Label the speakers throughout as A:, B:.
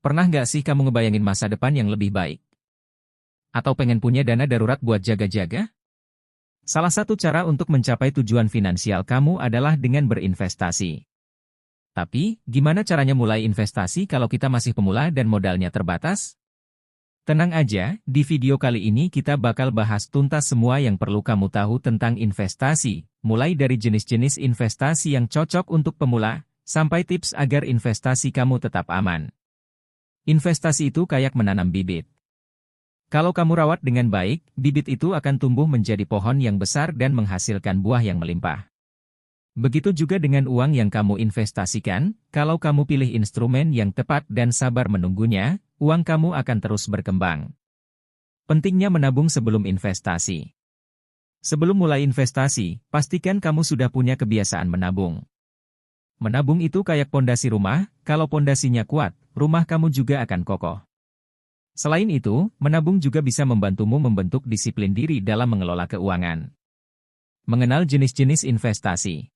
A: Pernah nggak sih kamu ngebayangin masa depan yang lebih baik? Atau pengen punya dana darurat buat jaga-jaga? Salah satu cara untuk mencapai tujuan finansial kamu adalah dengan berinvestasi. Tapi, gimana caranya mulai investasi kalau kita masih pemula dan modalnya terbatas? Tenang aja, di video kali ini kita bakal bahas tuntas semua yang perlu kamu tahu tentang investasi, mulai dari jenis-jenis investasi yang cocok untuk pemula, sampai tips agar investasi kamu tetap aman. Investasi itu kayak menanam bibit. Kalau kamu rawat dengan baik, bibit itu akan tumbuh menjadi pohon yang besar dan menghasilkan buah yang melimpah. Begitu juga dengan uang yang kamu investasikan, kalau kamu pilih instrumen yang tepat dan sabar menunggunya, uang kamu akan terus berkembang. Pentingnya menabung sebelum investasi. Sebelum mulai investasi, pastikan kamu sudah punya kebiasaan menabung. Menabung itu kayak pondasi rumah, kalau pondasinya kuat, rumah kamu juga akan kokoh. Selain itu, menabung juga bisa membantumu membentuk disiplin diri dalam mengelola keuangan. Mengenal jenis-jenis investasi.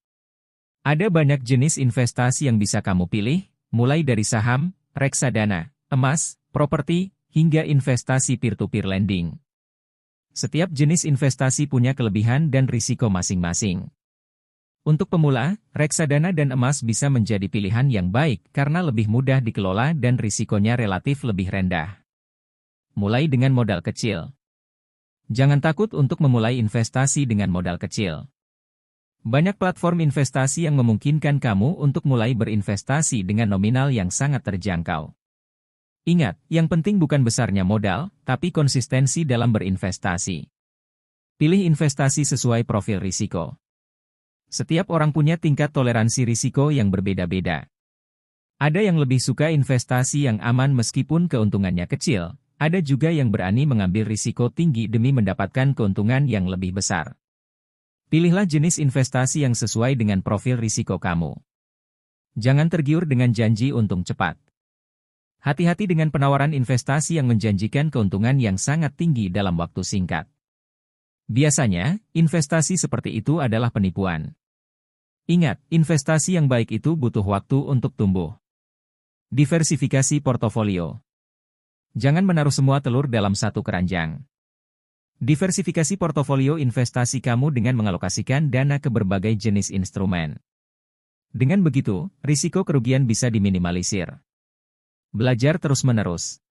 A: Ada banyak jenis investasi yang bisa kamu pilih, mulai dari saham, reksadana, emas, properti, hingga investasi peer-to-peer lending. Setiap jenis investasi punya kelebihan dan risiko masing-masing. Untuk pemula, reksadana dan emas bisa menjadi pilihan yang baik karena lebih mudah dikelola dan risikonya relatif lebih rendah. Mulai dengan modal kecil. Jangan takut untuk memulai investasi dengan modal kecil. Banyak platform investasi yang memungkinkan kamu untuk mulai berinvestasi dengan nominal yang sangat terjangkau. Ingat, yang penting bukan besarnya modal, tapi konsistensi dalam berinvestasi. Pilih investasi sesuai profil risiko. Setiap orang punya tingkat toleransi risiko yang berbeda-beda. Ada yang lebih suka investasi yang aman meskipun keuntungannya kecil, ada juga yang berani mengambil risiko tinggi demi mendapatkan keuntungan yang lebih besar. Pilihlah jenis investasi yang sesuai dengan profil risiko kamu. Jangan tergiur dengan janji untung cepat. Hati-hati dengan penawaran investasi yang menjanjikan keuntungan yang sangat tinggi dalam waktu singkat. Biasanya, investasi seperti itu adalah penipuan. Ingat, investasi yang baik itu butuh waktu untuk tumbuh. Diversifikasi portofolio. Jangan menaruh semua telur dalam satu keranjang. Diversifikasi portofolio investasi kamu dengan mengalokasikan dana ke berbagai jenis instrumen. Dengan begitu, risiko kerugian bisa diminimalisir. Belajar terus-menerus.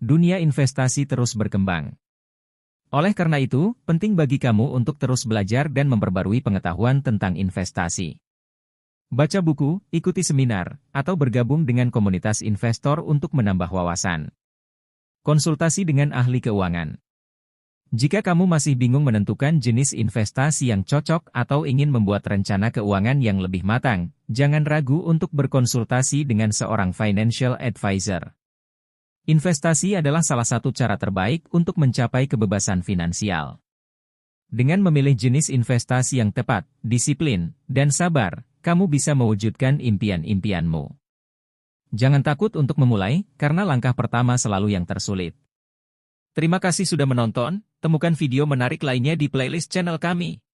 A: Dunia investasi terus berkembang. Oleh karena itu, penting bagi kamu untuk terus belajar dan memperbarui pengetahuan tentang investasi. Baca buku, ikuti seminar, atau bergabung dengan komunitas investor untuk menambah wawasan. Konsultasi dengan ahli keuangan. Jika kamu masih bingung menentukan jenis investasi yang cocok atau ingin membuat rencana keuangan yang lebih matang, jangan ragu untuk berkonsultasi dengan seorang financial advisor. Investasi adalah salah satu cara terbaik untuk mencapai kebebasan finansial. Dengan memilih jenis investasi yang tepat, disiplin, dan sabar, kamu bisa mewujudkan impian-impianmu. Jangan takut untuk memulai, karena langkah pertama selalu yang tersulit. Terima kasih sudah menonton, temukan video menarik lainnya di playlist channel kami.